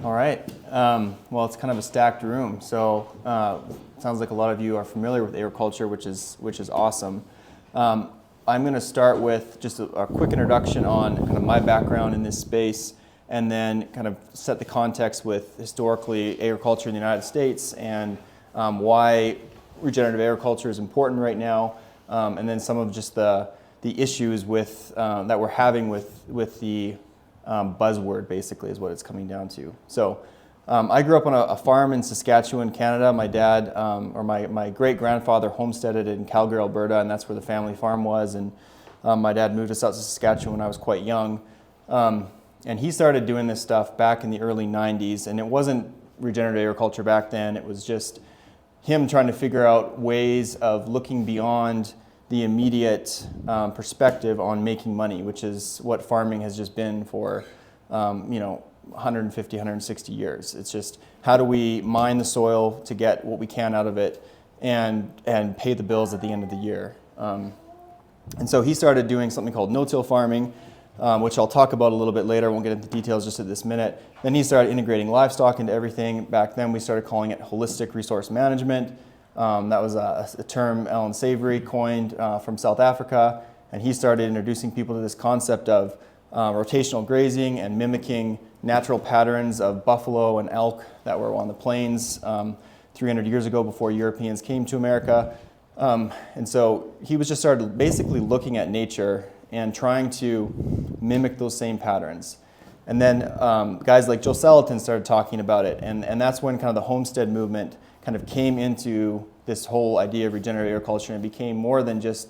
All right. Well, it's kind of a stacked room. So sounds like a lot of you are familiar with agriculture, which is awesome. I'm going to start with just a quick introduction on kind of my background in this space, and then kind of set the context with historically agriculture in the United States and why regenerative agriculture is important right now, and then some of just the issues with that we're having with the buzzword, basically, is what it's coming down to. So I grew up on a farm in Saskatchewan, Canada. My dad, or my great-grandfather homesteaded in Calgary, Alberta, and that's where the family farm was. And my dad moved us out to Saskatchewan when I was quite young. And he started doing this stuff back in the early 90s, and it wasn't regenerative agriculture back then. It was just him trying to figure out ways of looking beyond the immediate perspective on making money, which is what farming has just been for 150, 160 years. It's just, how do we mine the soil to get what we can out of it and pay the bills at the end of the year. And so he started doing something called no-till farming, which I'll talk about a little bit later. I won't get into details just at this minute. Then he started integrating livestock into everything. Back then we started calling it holistic resource management. That was a term Alan Savory coined from South Africa, and he started introducing people to this concept of rotational grazing and mimicking natural patterns of buffalo and elk that were on the plains 300 years ago before Europeans came to America. And so he was just started basically looking at nature and trying to mimic those same patterns. And then guys like Joe Salatin started talking about it, and that's when kind of the homestead movement kind of came into this whole idea of regenerative agriculture, and became more than just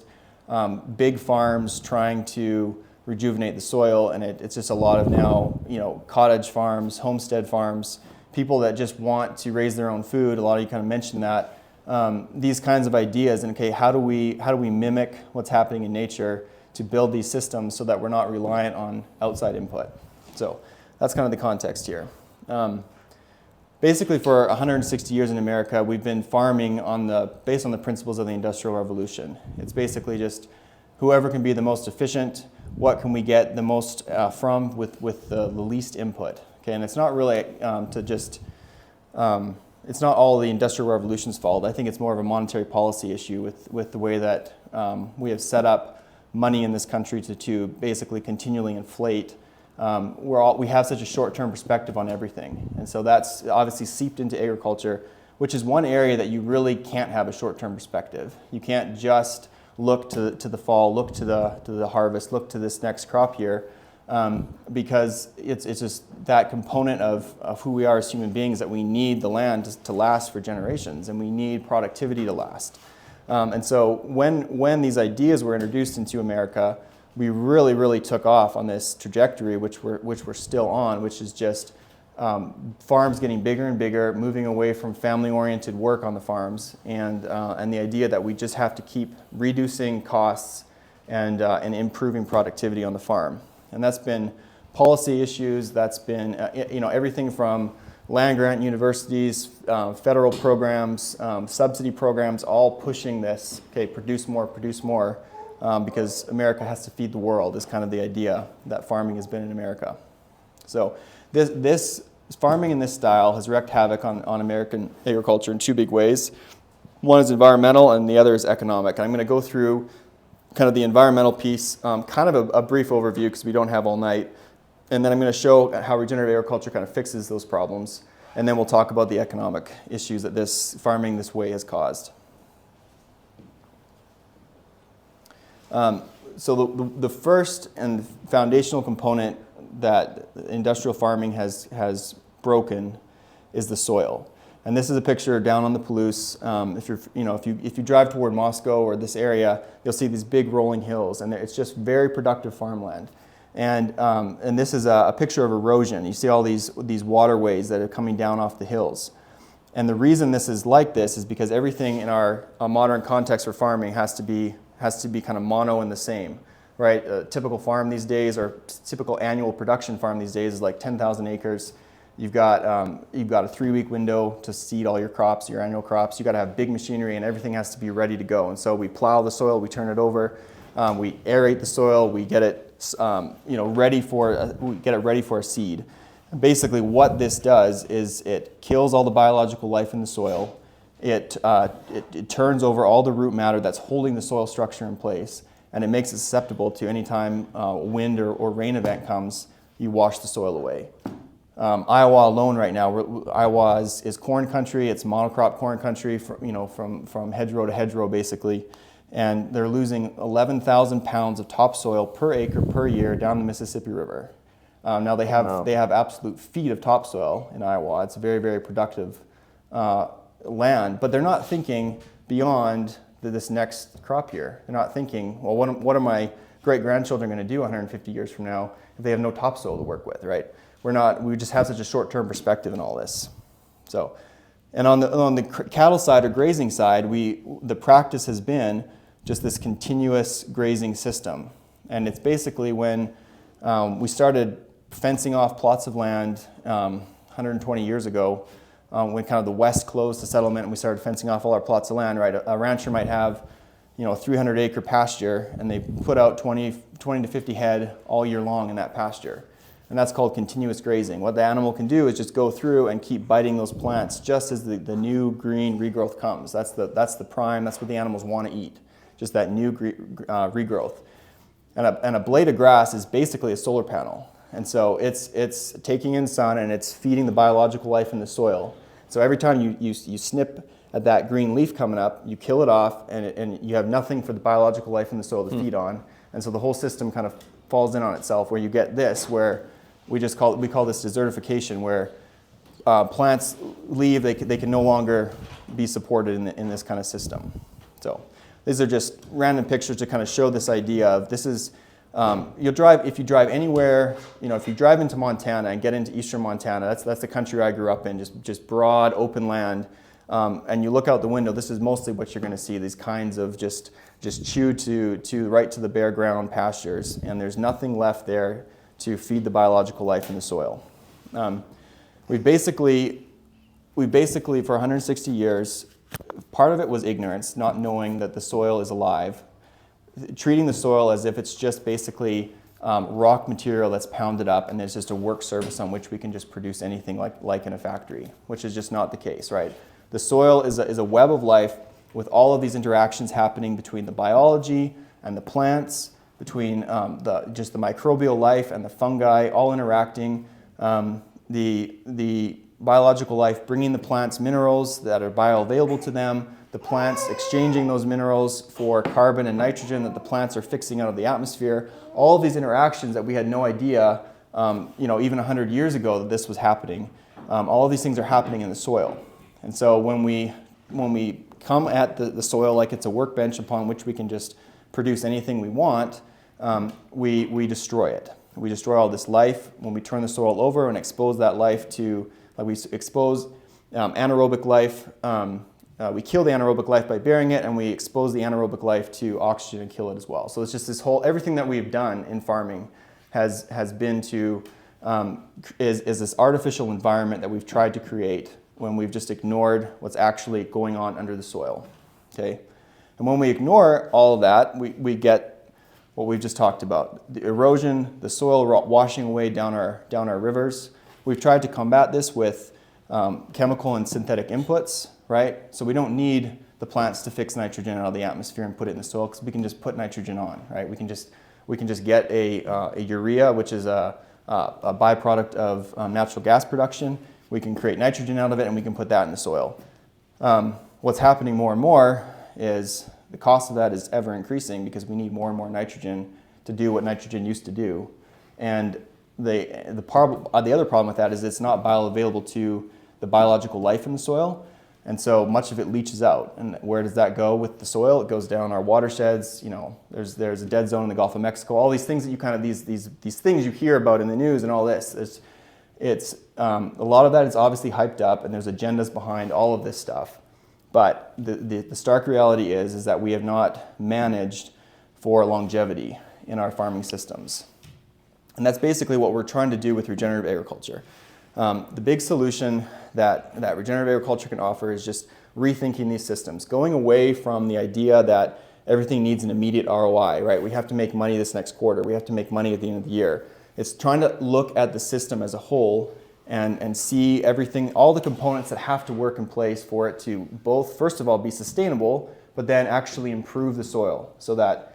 big farms trying to rejuvenate the soil. And it's just a lot of now, cottage farms, homestead farms, people that just want to raise their own food. A lot of you kind of mentioned that. These kinds of ideas, and okay, how do we mimic what's happening in nature to build these systems so that we're not reliant on outside input? So that's kind of the context here. Basically, for 160 years in America, we've been farming based on the principles of the Industrial Revolution. It's basically just whoever can be the most efficient, what can we get the most from with the least input. Okay, and it's not really it's not all the Industrial Revolution's fault. I think it's more of a monetary policy issue with the way that we have set up money in this country to basically continually inflate. We have such a short-term perspective on everything, and so that's obviously seeped into agriculture, which is one area that you really can't have a short-term perspective. You can't just look to the fall, look to the harvest, look to this next crop year, because it's just that component of who we are as human beings, that we need the land to last for generations, and we need productivity to last. And so when these ideas were introduced into America, we really, really took off on this trajectory, which we're still on, which is just farms getting bigger and bigger, moving away from family-oriented work on the farms, and the idea that we just have to keep reducing costs and improving productivity on the farm. And that's been policy issues. That's been everything from land grant universities, federal programs, subsidy programs, all pushing this. Okay, produce more, produce more. Because America has to feed the world is kind of the idea that farming has been in America. So this farming in this style has wreaked havoc on American agriculture in two big ways. One is environmental, and the other is economic. And I'm going to go through kind of the environmental piece, kind of a brief overview because we don't have all night. And then I'm going to show how regenerative agriculture kind of fixes those problems. And then we'll talk about the economic issues that this farming this way has caused. So the first and foundational component that industrial farming has broken is the soil. And this is a picture down on the Palouse. If you drive toward Moscow or this area, you'll see these big rolling hills, and it's just very productive farmland. And this is a picture of erosion. You see all these waterways that are coming down off the hills. And the reason this is like this is because everything in our modern context for farming has to be kind of mono and the same, right? A typical farm these days, or typical annual production farm these days, is like 10,000 acres. You've got a 3-week window to seed all your crops, your annual crops. You've got to have big machinery, and everything has to be ready to go. And so we plow the soil, we turn it over, we aerate the soil, we get it ready for a seed. basically what this does is it kills all the biological life in the soil. It turns over all the root matter that's holding the soil structure in place, and it makes it susceptible to any time wind or rain event comes, you wash the soil away. Iowa alone right now, Iowa is corn country. It's monocrop corn country, from hedgerow to hedgerow basically, and they're losing 11,000 pounds of topsoil per acre per year down the Mississippi River. Now they have absolute feet of topsoil in Iowa. It's a very, very productive land, but they're not thinking beyond this next crop year. They're not thinking, well, what are my great-grandchildren going to do 150 years from now if they have no topsoil to work with, right? We just have such a short-term perspective in all this. So, and on the cattle side or grazing side, the practice has been just this continuous grazing system. And it's basically when we started fencing off plots of land 120 years ago, when kind of the West closed the settlement and we started fencing off all our plots of land, right? A rancher might have, a 300-acre pasture, and they put out 20 to 50 head all year long in that pasture. And that's called continuous grazing. What the animal can do is just go through and keep biting those plants just as the new green regrowth comes. That's the prime, that's what the animals want to eat, just that new regrowth. And a blade of grass is basically a solar panel. And so it's taking in sun and it's feeding the biological life in the soil. So every time you snip at that green leaf coming up, you kill it off and you have nothing for the biological life in the soil to feed on. And so the whole system kind of falls in on itself, where you get this, where we call this desertification, where plants leave, they can no longer be supported in this kind of system. So these are just random pictures to kind of show this idea of this is, if you drive anywhere, if you drive into Montana and get into eastern Montana, that's the country I grew up in, just broad open land, and you look out the window, this is mostly what you're going to see, these kinds of just chewed to right to the bare ground pastures, and there's nothing left there to feed the biological life in the soil. We basically for 160 years, part of it was ignorance, not knowing that the soil is alive, treating the soil as if it's just basically rock material that's pounded up and there's just a work surface on which we can just produce anything like in a factory, which is just not the case, right? The soil is a web of life with all of these interactions happening between the biology and the plants, between the microbial life and the fungi, all interacting. The biological life bringing the plants minerals that are bioavailable to them, the plants exchanging those minerals for carbon and nitrogen that the plants are fixing out of the atmosphere. All of these interactions that we had no idea, even 100 years ago that this was happening. All of these things are happening in the soil. And so when we come at the soil like it's a workbench upon which we can just produce anything we want, we destroy it. We destroy all this life when we turn the soil over and expose that life to, like we expose anaerobic life. We kill the anaerobic life by burying it, and we expose the anaerobic life to oxygen and kill it as well. So it's just everything that we've done in farming has been is this artificial environment that we've tried to create when we've just ignored what's actually going on under the soil, okay? And when we ignore all of that, we get what we've just talked about, the erosion, the soil washing away down our rivers. We've tried to combat this with chemical and synthetic inputs, right? So we don't need the plants to fix nitrogen out of the atmosphere and put it in the soil, because we can just put nitrogen on, right? We can just get a urea, which is a byproduct of natural gas production. We can create nitrogen out of it, and we can put that in the soil. What's happening more and more is the cost of that is ever increasing, because we need more and more nitrogen to do what nitrogen used to do. And the other problem with that is it's not bioavailable to the biological life in the soil, and so much of it leaches out. And where does that go with the soil? It goes down our watersheds. There's a dead zone in the Gulf of Mexico. All these things that you kind of these things you hear about in the news and all this. It's a lot of that is obviously hyped up, and there's agendas behind all of this stuff. But the stark reality is that we have not managed for longevity in our farming systems. And that's basically what we're trying to do with regenerative agriculture. The big solution that regenerative agriculture can offer is just rethinking these systems, going away from the idea that everything needs an immediate ROI, right? We have to make money this next quarter. We have to make money at the end of the year. It's trying to look at the system as a whole and see everything, all the components that have to work in place for it to both, first of all, be sustainable, but then actually improve the soil so that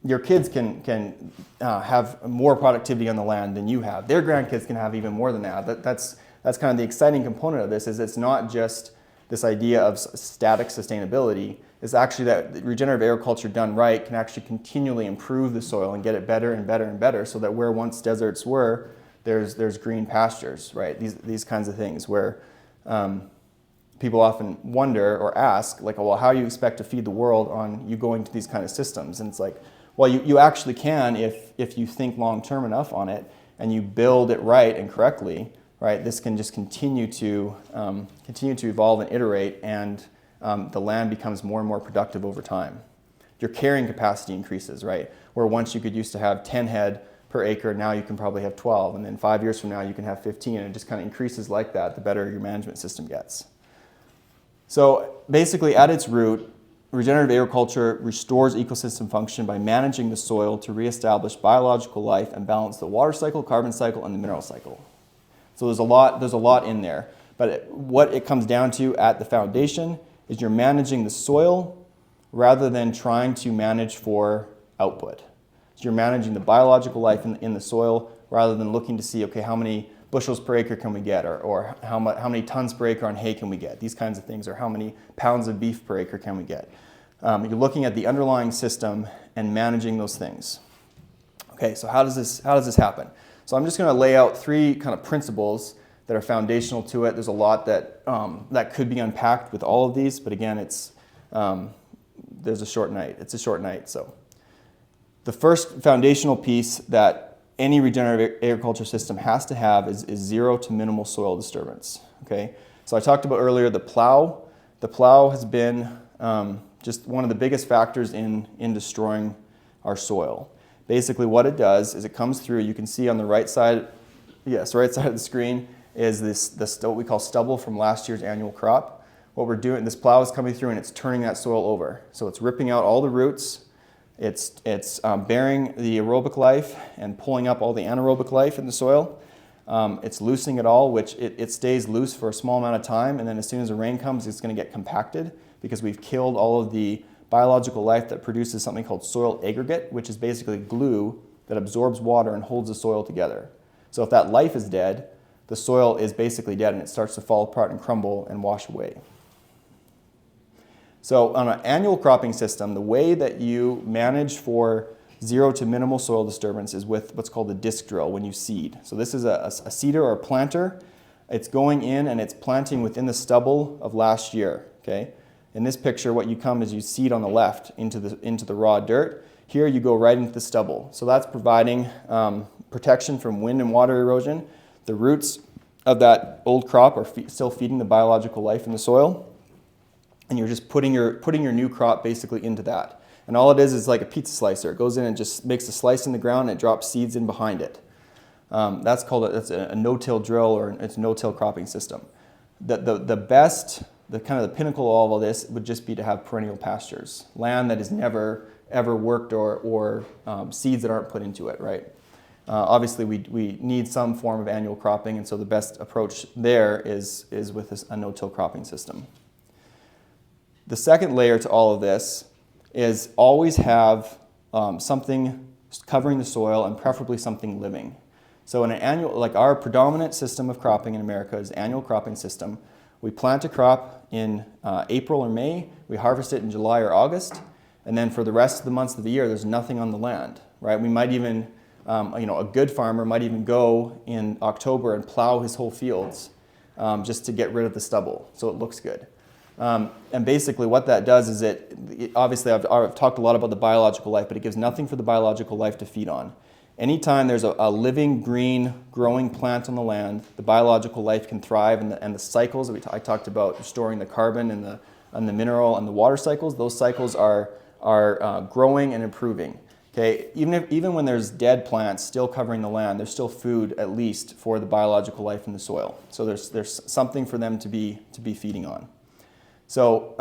your kids can have more productivity on the land than you have. Their grandkids can have even more than that. That's kind of the exciting component of this, is it's not just this idea of static sustainability. It's actually that regenerative agriculture done right can actually continually improve the soil and get it better and better and better, so that where once deserts were, there's green pastures, right? These kinds of things where people often wonder or ask, like, well, how do you expect to feed the world on you going to these kind of systems? And it's like, well, you actually can if you think long term enough on it and you build it right and correctly, right? This can just continue to evolve and iterate, and the land becomes more and more productive over time. Your carrying capacity increases, right? Where once you could used to have 10 head per acre, now you can probably have 12, and then 5 years from now you can have 15, and it just kind of increases like that the better your management system gets. So basically, at its root, regenerative agriculture restores ecosystem function by managing the soil to reestablish biological life and balance the water cycle, carbon cycle, and the mineral cycle. So there's a lot in there, but what it comes down to at the foundation is you're managing the soil rather than trying to manage for output. So you're managing the biological life in the soil rather than looking to see, okay, how many bushels per acre can we get, or how many tons per acre on hay can we get, these kinds of things, or how many pounds of beef per acre can we get. You're looking at the underlying system and managing those things. Okay, so how does this happen? So I'm just going to lay out three kind of principles that are foundational to it. There's a lot that could be unpacked with all of these, but again, there's a short night. It's a short night. So the first foundational piece that any regenerative agriculture system has to have is zero to minimal soil disturbance. Okay, so I talked about earlier the plow. The plow has been just one of the biggest factors in destroying our soil. Basically what it does is it comes through, you can see on the right side, yes, right side of the screen is what we call stubble from last year's annual crop. What we're doing, this plow is coming through and it's turning that soil over. So it's ripping out all the roots, it's bearing the aerobic life and pulling up all the anaerobic life in the soil. It's loosening it all, which it stays loose for a small amount of time, and then as soon as the rain comes, it's going to get compacted because we've killed all of the biological life that produces something called soil aggregate, which is basically glue that absorbs water and holds the soil together. So if that life is dead, the soil is basically dead and it starts to fall apart and crumble and wash away. So on an annual cropping system, the way that you manage for zero to minimal soil disturbance is with what's called a disc drill when you seed. So this is a seeder or a planter. It's going in and it's planting within the stubble of last year, okay? In this picture, what you come is you seed on the left into the raw dirt. Here you go right into the stubble. So that's providing protection from wind and water erosion. The roots of that old crop are still feeding the biological life in the soil. And you're just putting your new crop basically into that. And all it is like a pizza slicer. It goes in and just makes a slice in the ground and it drops seeds in behind it. That's a no-till drill, or it's a no-till cropping system. The best, the kind of the pinnacle of all this would just be to have perennial pastures, land that is never ever worked, or seeds that aren't put into it, right? Obviously we need some form of annual cropping, and so the best approach there is with a no-till cropping system. The second layer to all of this is always have something covering the soil, and preferably something living. So in an annual, like our predominant system of cropping in America is annual cropping system. We plant a crop in April or May, we harvest it in July or August, and then for the rest of the months of the year, there's nothing on the land, right? We might even, a good farmer might even go in October and plow his whole fields just to get rid of the stubble, so it looks good. And basically what that does is obviously I've talked a lot about the biological life, but it gives nothing for the biological life to feed on. Anytime there's a living, green, growing plant on the land, the biological life can thrive, and the cycles that I talked about, restoring the carbon and the mineral and the water cycles, those cycles are growing and improving. Okay, even when there's dead plants still covering the land, there's still food at least for the biological life in the soil. So there's something for them to be feeding on. So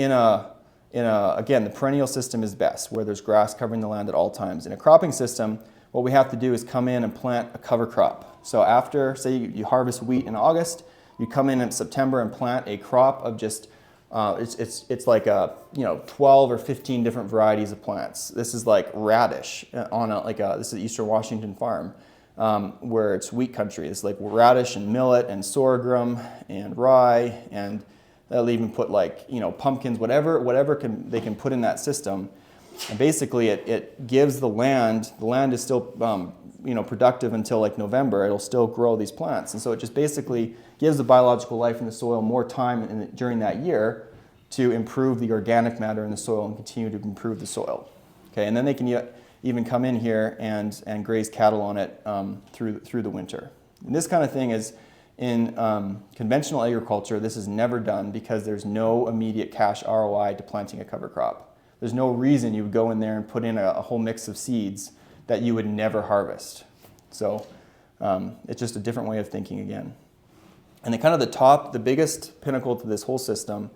again, the perennial system is best, where there's grass covering the land at all times. In a cropping system, what we have to do is come in and plant a cover crop. So after, say you harvest wheat in August, you come in September and plant a crop of just, it's like 12 or 15 different varieties of plants. This is like radish on this is an Eastern Washington farm where it's wheat country. It's like radish and millet and sorghum and rye, and they'll even put pumpkins, whatever they can put in that system. And basically it gives the land is still productive until like November. It'll still grow these plants. And so it just basically gives the biological life in the soil more time during that year to improve the organic matter in the soil and continue to improve the soil. Okay, and then they can even come in here and graze cattle on it through the winter. And this kind of thing is in conventional agriculture, this is never done because there's no immediate cash ROI to planting a cover crop. There's no reason you would go in there and put in a whole mix of seeds that you would never harvest. So it's just a different way of thinking again. And the biggest pinnacle to this whole system,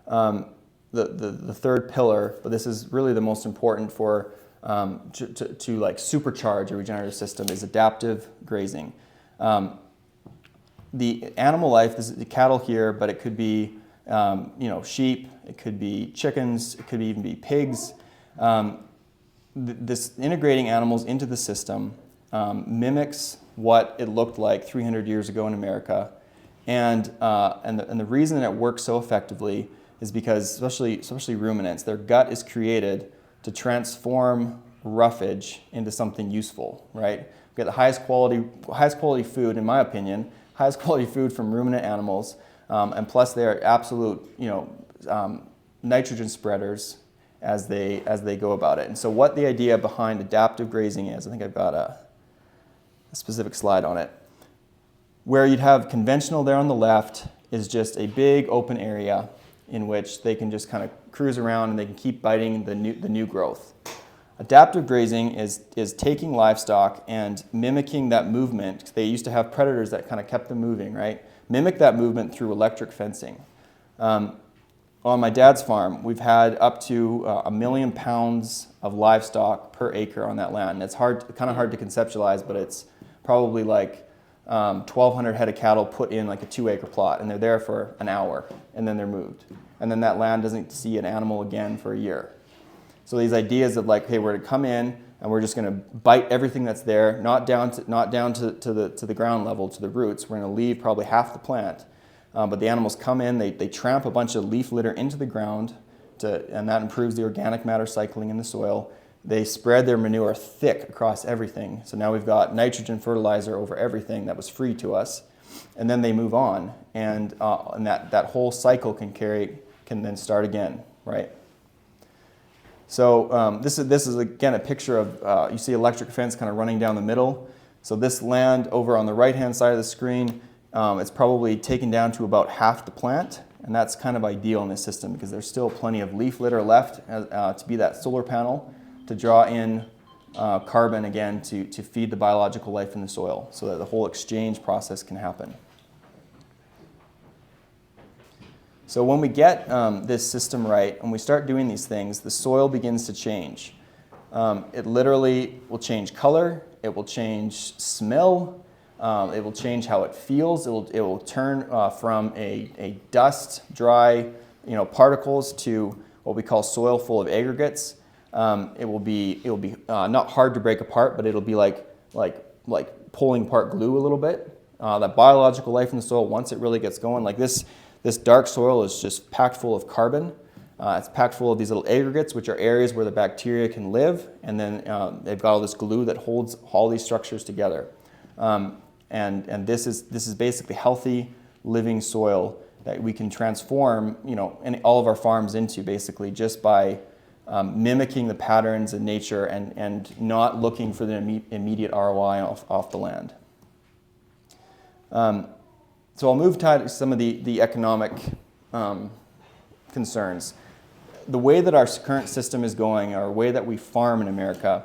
the third pillar, but this is really the most important for to like supercharge a regenerative system, is adaptive grazing. The animal life, this is the cattle here, but it could be sheep, it could be chickens, it could even be pigs. This integrating animals into the system mimics what it looked like 300 years ago in America, and the reason that it works so effectively is because especially ruminants, their gut is created to transform roughage into something useful, right? We get the highest quality food, in my opinion, highest quality food from ruminant animals, and plus they're absolute nitrogen spreaders as they go about it. And so what the idea behind adaptive grazing is, I think I've got a specific slide on it, where you'd have conventional there on the left is just a big open area in which they can just kind of cruise around and they can keep biting the new growth. Adaptive grazing is taking livestock and mimicking that movement. They used to have predators that kind of kept them moving, right? Mimic that movement through electric fencing. On my dad's farm, we've had up to 1 million pounds of livestock per acre on that land. And it's kind of hard to conceptualize, but it's probably like 1,200 head of cattle put in like a 2-acre plot, and they're there for an hour, and then they're moved. And then that land doesn't see an animal again for a year. So these ideas of like, hey, we're to come in and we're just going to bite everything that's there, not down to the ground level, to the roots. We're going to leave probably half the plant. But the animals come in, they tramp a bunch of leaf litter into the ground, and that improves the organic matter cycling in the soil. They spread their manure thick across everything. So now we've got nitrogen fertilizer over everything that was free to us. And then they move on, and that whole cycle can then start again, right? So this is again a picture of, you see electric fence kind of running down the middle. So this land over on the right-hand side of the screen, it's probably taken down to about half the plant, and that's kind of ideal in this system because there's still plenty of leaf litter left to be that solar panel to draw in carbon again to feed the biological life in the soil so that the whole exchange process can happen. So when we get this system right and we start doing these things, the soil begins to change. It literally will change color, it will change smell, it will change how it feels. It will turn from a dust, dry, particles to what we call soil full of aggregates. It will be not hard to break apart, but it'll be like pulling apart glue a little bit. That biological life in the soil, once it really gets going, like this dark soil is just packed full of carbon. It's packed full of these little aggregates, which are areas where the bacteria can live, and then they've got all this glue that holds all these structures together. And this is basically healthy, living soil that we can transform, all of our farms into basically just by mimicking the patterns in nature and not looking for the immediate ROI off the land. So I'll move to some of the economic concerns. The way that our current system is going, or the way that we farm in America,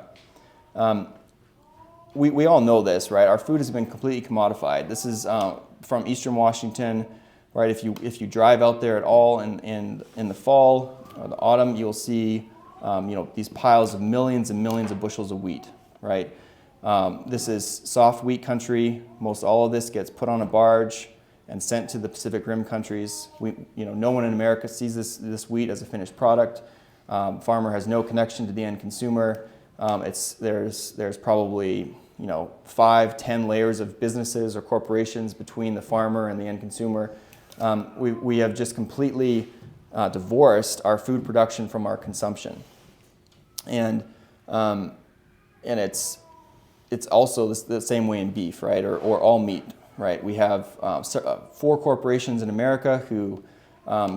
we all know this, right? Our food has been completely commodified. This is from Eastern Washington, right? If you drive out there at all in the fall or the autumn, you'll see these piles of millions and millions of bushels of wheat, right? This is soft wheat country. Most all of this gets put on a barge and sent to the Pacific Rim countries. No one in America sees this wheat as a finished product. Farmer has no connection to the end consumer. There's probably 5-10 layers of businesses or corporations between the farmer and the end consumer. We have just completely divorced our food production from our consumption, and it's also the same way in beef, right, or all meat, right? We have 4 corporations in America who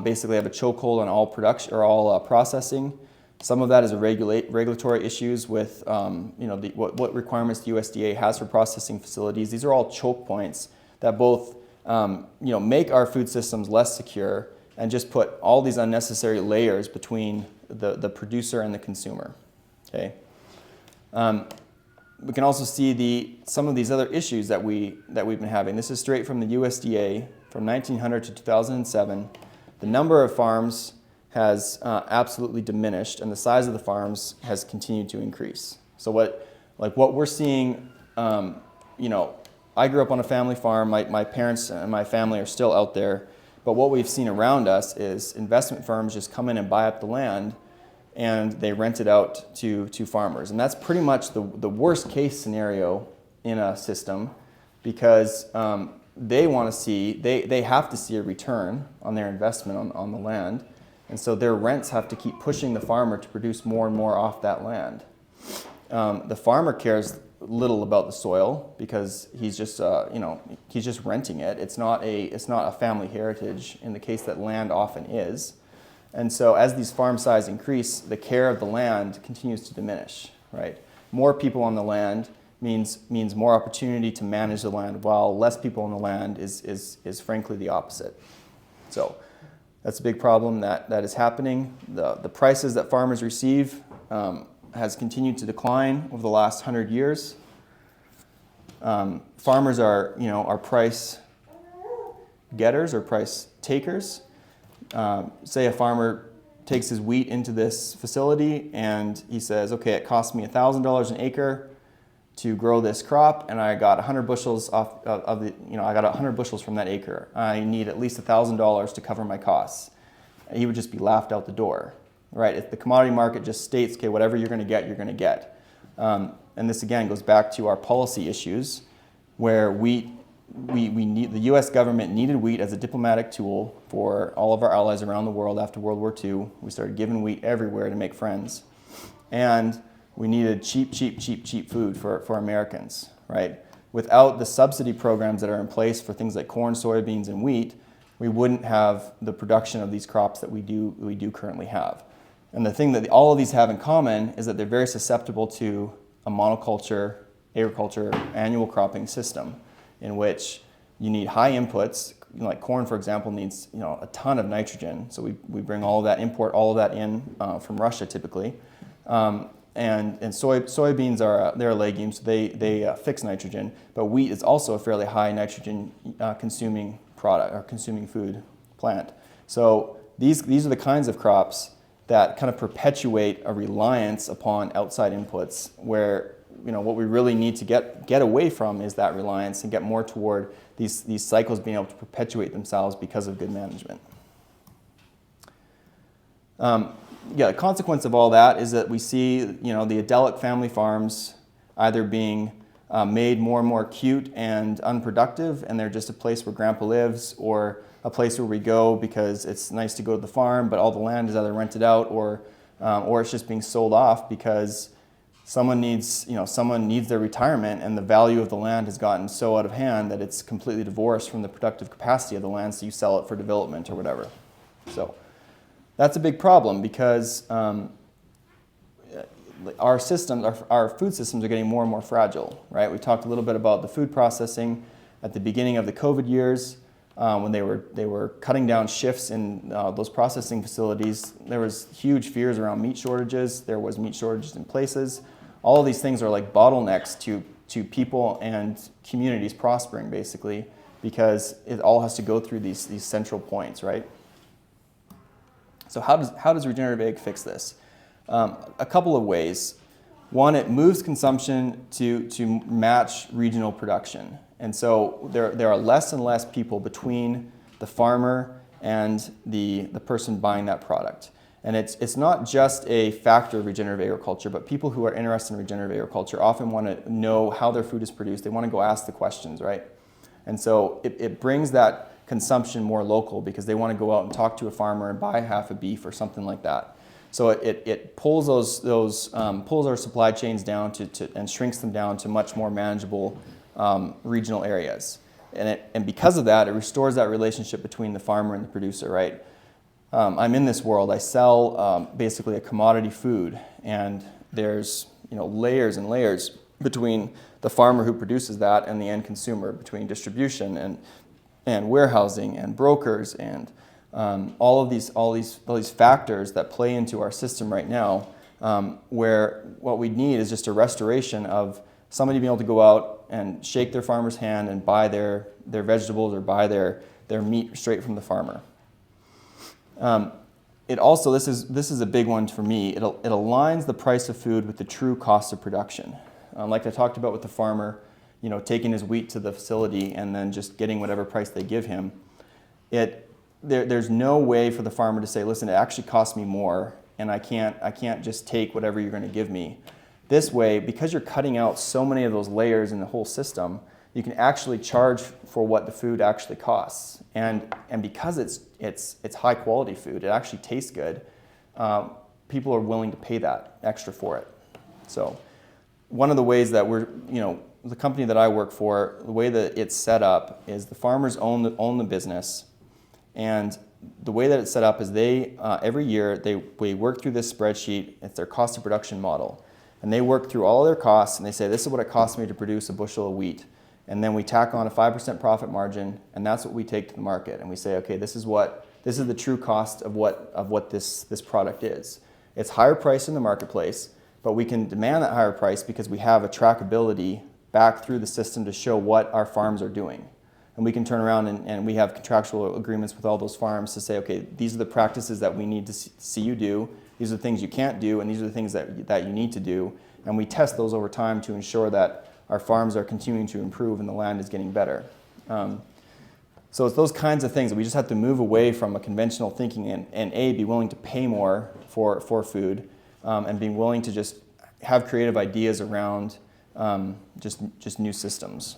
basically have a chokehold on all production or all processing. Some of that is regulatory issues with what requirements the USDA has for processing facilities. These are all choke points that both make our food systems less secure and just put all these unnecessary layers between the producer and the consumer. Okay. We can also see some of these other issues that we've been having. This is straight from the USDA from 1900 to 2007. The number of farms has absolutely diminished, and the size of the farms has continued to increase. So what we're seeing, I grew up on a family farm. My parents and my family are still out there, but what we've seen around us is investment firms just come in and buy up the land, and they rent it out to farmers. And that's pretty much the worst case scenario in a system, because they have to see a return on their investment on the land. And so their rents have to keep pushing the farmer to produce more and more off that land. The farmer cares little about the soil because he's just renting it. It's not a family heritage in the case that land often is. And so as these farm size increase, the care of the land continues to diminish, right? More people on the land means more opportunity to manage the land, while less people on the land is frankly the opposite. So that's a big problem that is happening. The prices that farmers receive has continued to decline over the last 100 years. Farmers are price getters or price takers. Say a farmer takes his wheat into this facility and he says, okay, it cost me $1,000 an acre to grow this crop, and I got 100 bushels I got 100 bushels from that acre. I need at least $1,000 to cover my costs. And he would just be laughed out the door, right? If the commodity market just states, okay, whatever you're going to get, you're going to get. And this again goes back to our policy issues, where we need, the U.S. government needed wheat as a diplomatic tool for all of our allies around the world after World War II. We started giving wheat everywhere to make friends, and we needed cheap food for Americans, right? Without the subsidy programs that are in place for things like corn, soybeans, and wheat, we wouldn't have the production of these crops that we do currently have. And the thing that all of these have in common is that they're very susceptible to a monoculture agriculture annual cropping system, in which you need high inputs. Like corn, for example, needs a ton of nitrogen. So we bring all of that, import all of that in from Russia typically. And soybeans they're a legume, so they fix nitrogen. But wheat is also a fairly high nitrogen consuming product or consuming food plant. So these are the kinds of crops that kind of perpetuate a reliance upon outside inputs, where what we really need to get away from is that reliance and get more toward these cycles being able to perpetuate themselves because of good management. The consequence of all that is that we see, the idyllic family farms either being made more and more cute and unproductive, and they're just a place where grandpa lives, or a place where we go because it's nice to go to the farm, but all the land is either rented out or it's just being sold off because someone needs their retirement, and the value of the land has gotten so out of hand that it's completely divorced from the productive capacity of the land, so you sell it for development or whatever. So that's a big problem, because our systems, our food systems are getting more and more fragile, right? We talked a little bit about the food processing at the beginning of the COVID years, when they were cutting down shifts in those processing facilities. There was huge fears around meat shortages. There was meat shortages in places. All of these things are like bottlenecks to people and communities prospering, basically, because it all has to go through these central points, right? So how does regenerative ag fix this? A couple of ways. One, it moves consumption to match regional production. And so there are less and less people between the farmer and the person buying that product. And it's not just a factor of regenerative agriculture, but people who are interested in regenerative agriculture often want to know how their food is produced. They want to go ask the questions, right? And so it brings that consumption more local because they want to go out and talk to a farmer and buy half a beef or something like that. So it pulls pulls our supply chains down and shrinks them down to much more manageable regional areas. And because of that, it restores that relationship between the farmer and the producer, right? I'm in this world. I sell basically a commodity food, and there's layers and layers between the farmer who produces that and the end consumer, between distribution and warehousing and brokers and all these factors that play into our system right now, where what we need is just a restoration of somebody being able to go out and shake their farmer's hand and buy their vegetables or buy their meat straight from the farmer. It also, this is a big one for me, it aligns the price of food with the true cost of production. Like I talked about with the farmer, taking his wheat to the facility and then just getting whatever price they give him. There's no way for the farmer to say, listen, it actually costs me more, and I can't just take whatever you're going to give me. This way, because you're cutting out so many of those layers in the whole system, you can actually charge for what the food actually costs. And because it's high quality food, it actually tastes good, people are willing to pay that extra for it. So one of the ways that the company that I work for, the way that it's set up is the farmers own the business, and the way that it's set up is they every year we work through this spreadsheet. It's their cost of production model, and they work through all their costs and they say, this is what it costs me to produce a bushel of wheat, and then we tack on a 5% profit margin, and that's what we take to the market, and we say, okay, this is the true cost of what this product is. It's higher price in the marketplace, but we can demand that higher price because we have a trackability back through the system to show what our farms are doing. And we can turn around and we have contractual agreements with all those farms to say, okay, these are the practices that we need to see you do, these are the things you can't do, and these are the things that you need to do. And we test those over time to ensure that our farms are continuing to improve and the land is getting better. So it's those kinds of things that we just have to move away from a conventional thinking and be willing to pay more for food, and being willing to just have creative ideas around just new systems.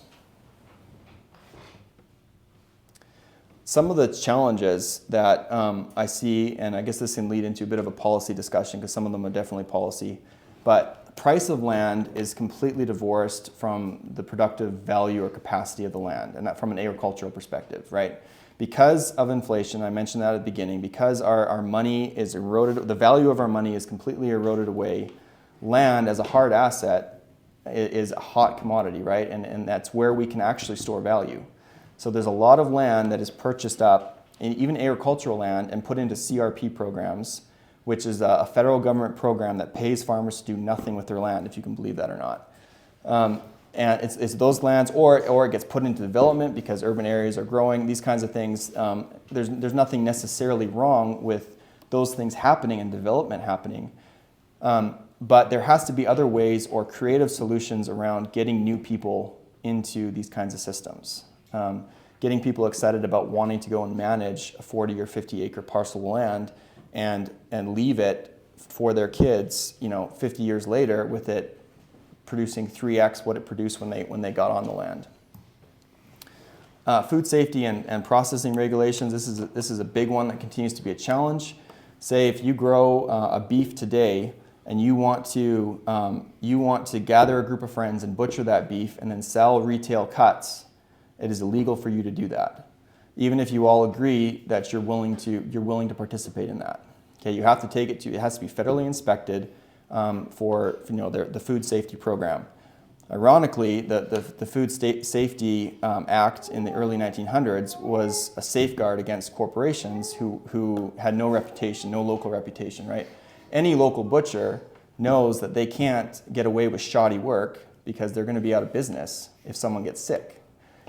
Some of the challenges that I see, and I guess this can lead into a bit of a policy discussion because some of them are definitely policy, but price of land is completely divorced from the productive value or capacity of the land, and that from an agricultural perspective, right? Because of inflation, I mentioned that at the beginning, because our money is eroded, the value of our money is completely eroded away, land as a hard asset is a hot commodity, right? And that's where we can actually store value. So there's a lot of land that is purchased up, even agricultural land, and put into CRP programs, which is a federal government program that pays farmers to do nothing with their land, if you can believe that or not. And it's those lands, or it gets put into development because urban areas are growing, these kinds of things. There's nothing necessarily wrong with those things happening and development happening. But there has to be other ways or creative solutions around getting new people into these kinds of systems. Getting people excited about wanting to go and manage a 40 or 50 acre parcel of land and leave it for their kids, 50 years later with it producing 3x what it produced when they got on the land. Food safety and processing regulations, this is a big one that continues to be a challenge. Say if you grow a beef today and you want to gather a group of friends and butcher that beef and then sell retail cuts, it is illegal for you to do that, even if you all agree that you're willing to participate in that. Okay, you have to take it has to be federally inspected for the food safety program. Ironically, the Food Safety Act in the early 1900s was a safeguard against corporations who had no reputation, no local reputation, right? Any local butcher knows that they can't get away with shoddy work because they're going to be out of business if someone gets sick.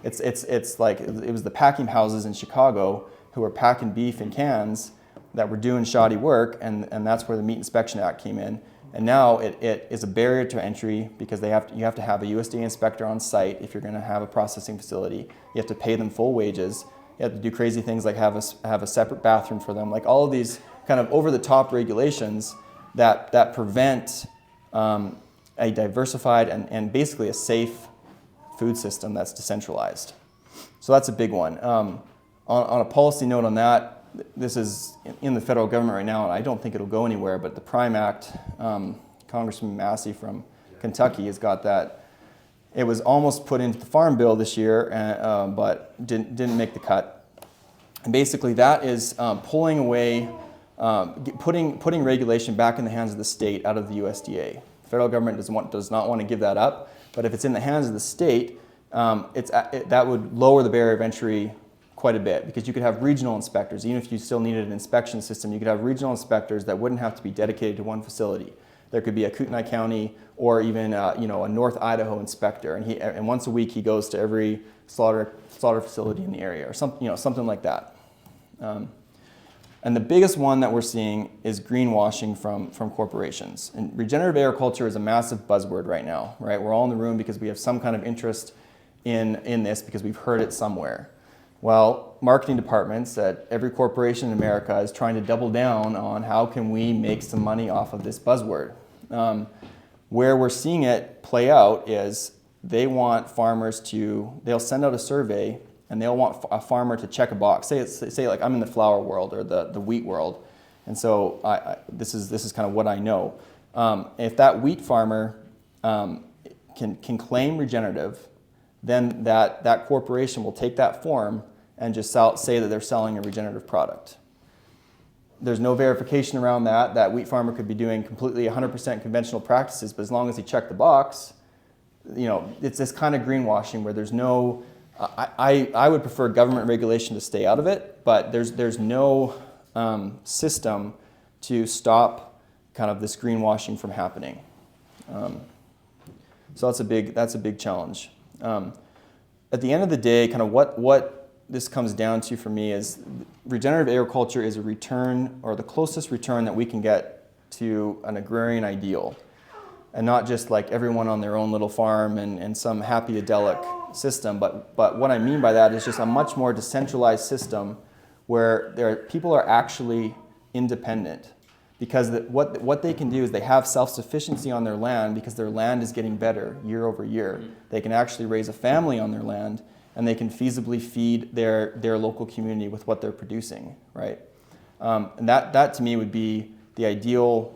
It's like it was the packing houses in Chicago who were packing beef in cans that were doing shoddy work, and that's where the Meat Inspection Act came in. And now it is a barrier to entry because you have to have a USDA inspector on site if you're going to have a processing facility. You have to pay them full wages. You have to do crazy things like have a separate bathroom for them. Like all of these kind of over-the-top regulations that prevent a diversified and basically a safe food system that's decentralized. So that's a big one. On a policy note on that, this is in the federal government right now, and I don't think it'll go anywhere, but the PRIME Act, Congressman Massey from Kentucky has got that. It was almost put into the Farm Bill this year, but didn't make the cut. And basically that is pulling away, putting regulation back in the hands of the state out of the USDA. The federal government does not want to give that up, but if it's in the hands of the state, that would lower the barrier of entry quite a bit, because you could have regional inspectors. Even if you still needed an inspection system, you could have regional inspectors that wouldn't have to be dedicated to one facility. There could be a Kootenai County or even a North Idaho inspector, and once a week he goes to every slaughter facility in the area, or something like that. And the biggest one that we're seeing is greenwashing from corporations. And regenerative agriculture is a massive buzzword right now, right? We're all in the room because we have some kind of interest in this because we've heard it somewhere. Well, marketing departments at every corporation in America is trying to double down on how can we make some money off of this buzzword. Where we're seeing it play out is they want farmers they'll send out a survey and they'll want a farmer to check a box. Say like I'm in the flour world or the wheat world, and so this is kind of what I know. If that wheat farmer can claim regenerative, then that corporation will take that form and just say that they're selling a regenerative product. There's no verification around that. That wheat farmer could be doing completely 100% conventional practices, but as long as he checked the box, it's this kind of greenwashing where there's no, I would prefer government regulation to stay out of it, but there's no system to stop kind of this greenwashing from happening. So that's a big challenge. At the end of the day, kind of what this comes down to for me is regenerative agriculture is a return, or the closest return that we can get to an agrarian ideal, and not just like everyone on their own little farm and some happy idyllic system. But what I mean by that is just a much more decentralized system where people are actually independent. Because what they can do is they have self-sufficiency on their land because their land is getting better year over year. They can actually raise a family on their land, and they can feasibly feed their local community with what they're producing, right? And that to me would be the ideal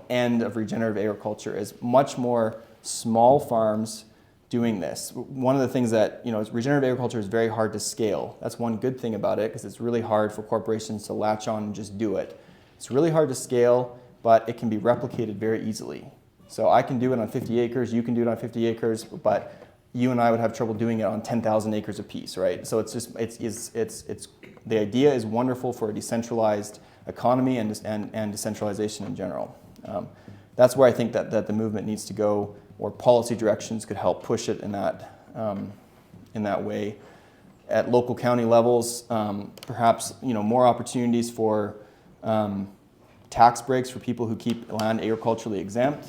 end of regenerative agriculture, is much more small farms doing this. One of the things that, regenerative agriculture is very hard to scale. That's one good thing about it, because it's really hard for corporations to latch on and just do it. It's really hard to scale, but it can be replicated very easily. So I can do it on 50 acres, you can do it on 50 acres, but you and I would have trouble doing it on 10,000 acres apiece, right? So the idea is wonderful for a decentralized economy and decentralization in general. That's where I think that the movement needs to go, or policy directions could help push it in that way. At local county levels, perhaps more opportunities for tax breaks for people who keep land agriculturally exempt.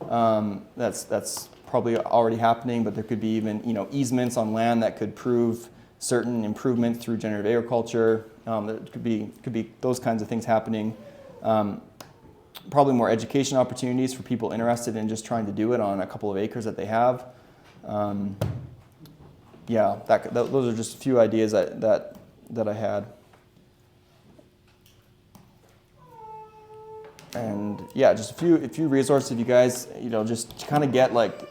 That's probably already happening, but there could be even easements on land that could prove certain improvements through regenerative agriculture. There could be those kinds of things happening. Probably more education opportunities for people interested in just trying to do it on a couple of acres that they have. Those are just a few ideas that I had. And yeah, just a few resources if you guys, just to kind of get like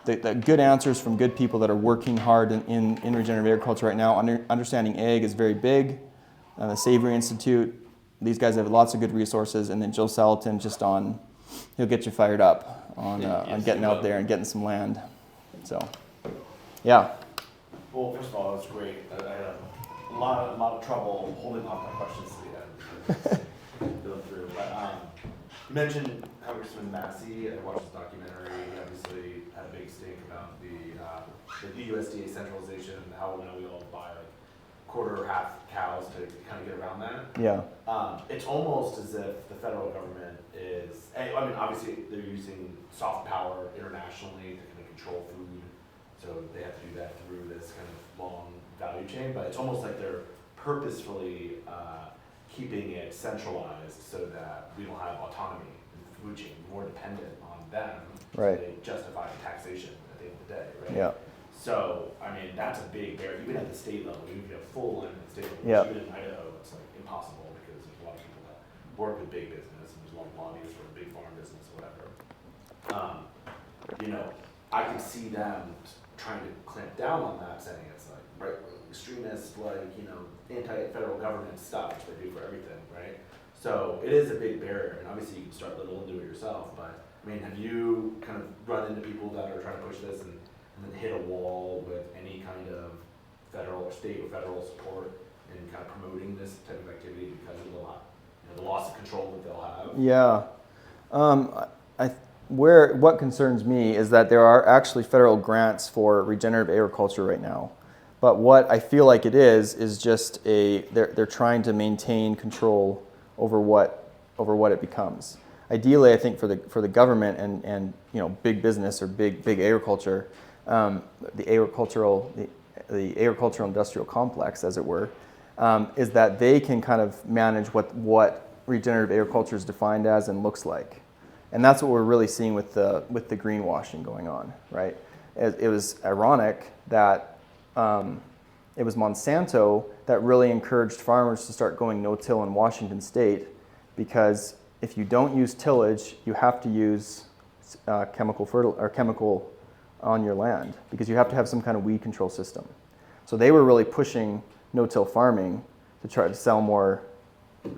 the good answers from good people that are working hard in regenerative agriculture right now. Understanding Ag is very big. The Savory Institute, these guys have lots of good resources. And then Joe Salatin he'll get you fired up on getting out there and getting some land. So, yeah. Well, first of all, it was great. I had a lot of trouble holding off my questions to the end. Going through, but you mentioned Congressman Massey. I watched the documentary. He obviously had a big stake about the USDA centralization and how we all buy like quarter or half cows to kind of get around that. Yeah. It's almost as if the federal government is, I mean, obviously they're using soft power internationally to kind of control food, so they have to do that through this kind of long value chain, but it's almost like they're purposefully keeping it centralized so that we don't have autonomy in the food chain, more dependent on them. Right. So they justify taxation at the end of the day, right? Yeah. So, I mean, that's a big barrier, even at the state level, even if you have full alignment at the state level, Yeah. which even in Idaho, it's like impossible because there's a lot of people that work with big business and there's a lot of lobbyists for big farm business, whatever. You know, I can see them trying to clamp down on that, saying it's like right-wing extremist, like, you know, anti-federal government stuff, which they do for everything, right? So it is a big barrier, and obviously you can start little and do it yourself, but I mean, have you kind of run into people that are trying to push this and then hit a wall with any kind of federal or state or federal support in kind of promoting this type of activity because of the loss of control that they'll have? Yeah. What concerns me is that there are actually federal grants for regenerative agriculture right now. But what I feel like it is just they're trying to maintain control over what it becomes. Ideally, I think for the government and you know, big business or big agriculture, the agricultural industrial complex, as it were, is that they can kind of manage what regenerative agriculture is defined as and looks like. And that's what we're really seeing with the greenwashing going on, right? It was ironic that it was Monsanto that really encouraged farmers to start going no-till in Washington State, because if you don't use tillage, you have to use chemical on your land, because you have to have some kind of weed control system. So they were really pushing no-till farming to try to sell more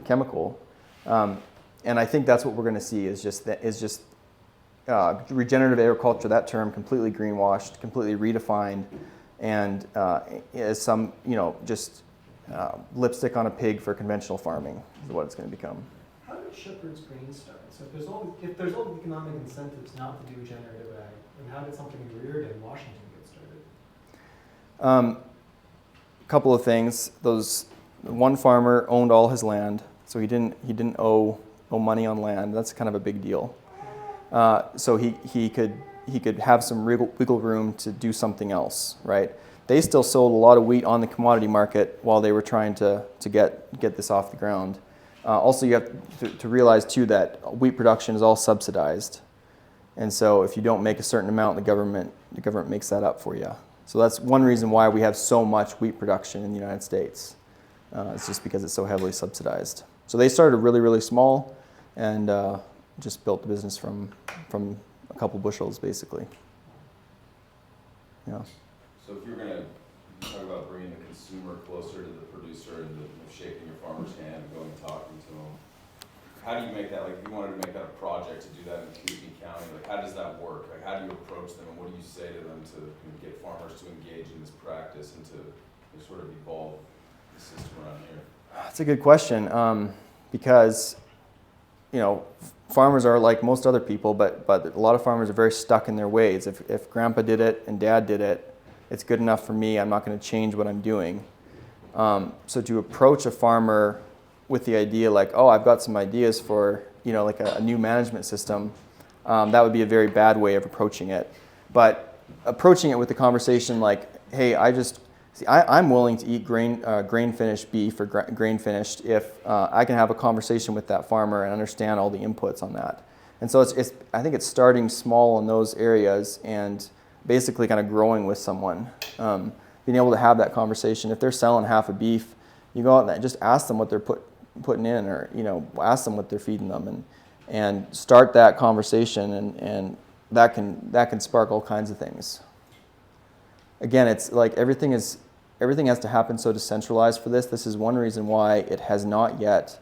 chemical. And I think that's what we're going to see is just regenerative agriculture, that term completely greenwashed, completely redefined, and as some, you know, just lipstick on a pig for conventional farming is what it's going to become. How did Shepard's grain start? So if there's all economic incentives not to do regenerative ag, then how did something in Reardon, Washington get started? A couple of things. One farmer owned all his land, so he didn't owe money on land. That's kind of a big deal. So he could have some wiggle room to do something else, right? They still sold a lot of wheat on the commodity market while they were trying to get this off the ground. Also, you have to realize too that wheat production is all subsidized, and so if you don't make a certain amount, the government makes that up for you. So that's one reason why we have so much wheat production in the United States. It's just because it's so heavily subsidized. So they started really, really small, and just built the business from a couple bushels, basically. Yeah. So if you're going to talk about bringing the consumer closer to the producer and shaking your farmer's hand and going and talking to them, how do you make that, like if you wanted to make that a project to do that in Kootenai County, like how does that work? Like how do you approach them and what do you say to them to get farmers to engage in this practice and to sort of evolve the system around here? That's a good question, because, you know, farmers are like most other people, but a lot of farmers are very stuck in their ways. If grandpa did it and dad did it, it's good enough for me. I'm not going to change what I'm doing. So to approach a farmer with the idea like, oh, I've got some ideas for, you know, like a new management system, that would be a very bad way of approaching it. But approaching it with the conversation like, hey, I'm willing to eat grain finished beef or grain finished if I can have a conversation with that farmer and understand all the inputs on that. And so I think it's starting small in those areas and basically kind of growing with someone, being able to have that conversation. If they're selling half a beef, you go out and just ask them what they're putting in, or, you know, ask them what they're feeding them, and start that conversation, and that can spark all kinds of things. Again, it's like everything has to happen so decentralized for this. This is one reason why it has not yet,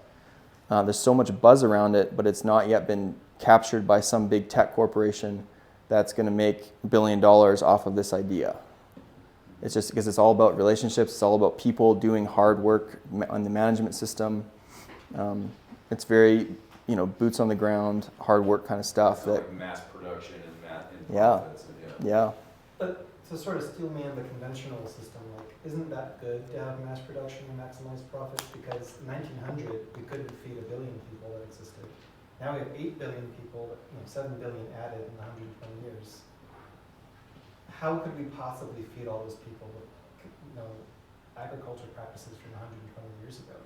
there's so much buzz around it, but it's not yet been captured by some big tech corporation that's going to make $1 billion off of this idea. It's just because it's all about relationships. It's all about people doing hard work on the management system. It's very, you know, boots on the ground, hard work kind of stuff. So like mass production and yeah. profits. Yeah. But to sort of steel man the conventional system, like, isn't that good to have mass production and maximize profits? Because in 1900, we couldn't feed 1 billion people that existed. Now we have 8 billion people, 7 billion added in 120 years. How could we possibly feed all those people with, agriculture practices from 120 years ago?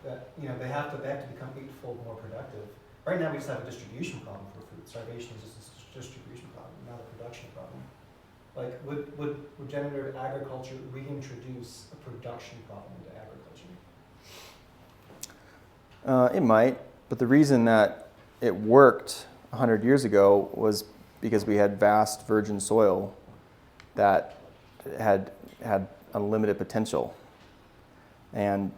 That, they have to become 8-fold more productive. Right now we just have a distribution problem for food. Starvation is just a distribution problem, not a production problem. Like, would regenerative agriculture reintroduce a production problem into agriculture? It might, but the reason that it worked 100 years ago was because we had vast virgin soil that had unlimited potential. And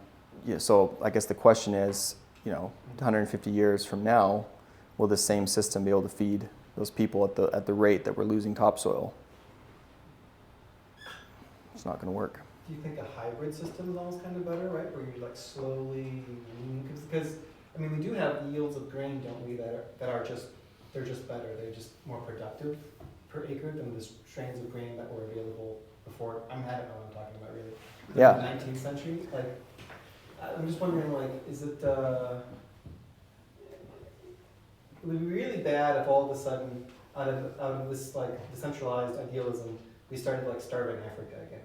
so I guess the question is, 150 years from now, will the same system be able to feed those people at the rate that we're losing topsoil? It's not going to work. Do you think a hybrid system is almost kind of better, right? Where you're like slowly, because we do have yields of grain, don't we, that are just, they're just better. They're just more productive per acre than the strains of grain that were available before. I don't know what I'm talking about really. Yeah. In the 19th century, like, I'm just wondering, like, is it would be really bad if all of a sudden, out of this like decentralized idealism, we started like starving Africa again.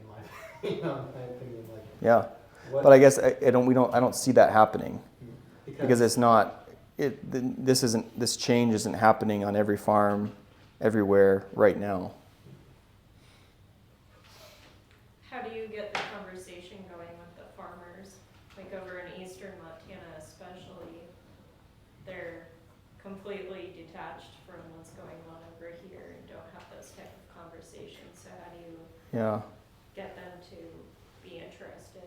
In my opinion, like. Yeah, but I guess I don't see that happening because it's not. This change isn't happening on every farm, everywhere right now. How do you get the conversation going with the farmers? Like over in eastern Montana especially, they're completely detached from what's going on over here and don't have those type of conversations. So how do you get them to be interested?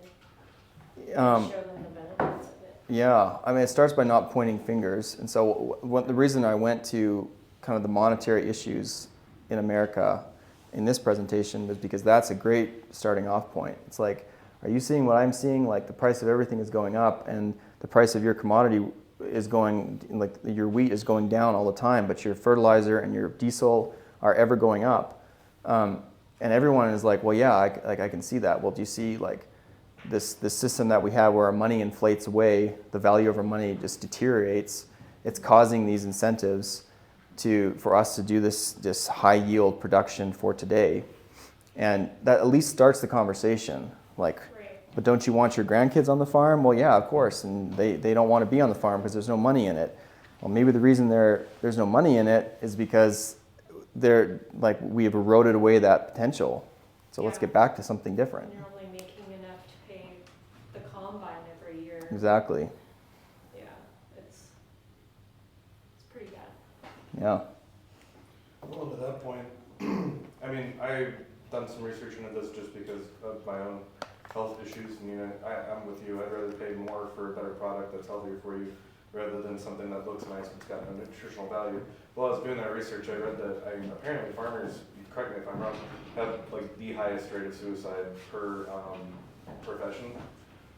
And show them the benefits of it? Yeah, it starts by not pointing fingers. And so the reason I went to kind of the monetary issues in America in this presentation was because that's a great starting off point. It's like, are you seeing what I'm seeing? Like the price of everything is going up and the price of your commodity is going, like your wheat is going down all the time, but your fertilizer and your diesel are ever going up. And everyone is like, well, yeah, I can see that. Well, do you see like this system that we have where our money inflates away, the value of our money just deteriorates? It's causing these incentives for us to do this high yield production for today. And that at least starts the conversation. Like, but don't you want your grandkids on the farm? Well, yeah, of course. And they don't want to be on the farm because there's no money in it. Well, maybe the reason there's no money in it is because we have eroded away that potential. So let's get back to something different. And you're only making enough to pay the combine every year. Exactly. Yeah, it's pretty bad. Yeah. Well, to that point, I've done some research into this just because of my own health issues. I'm with you. I'd rather pay more for a better product that's healthier for you rather than something that looks nice but's got no nutritional value. While I was doing that research, I read that apparently farmers, correct me if I'm wrong, have like the highest rate of suicide per profession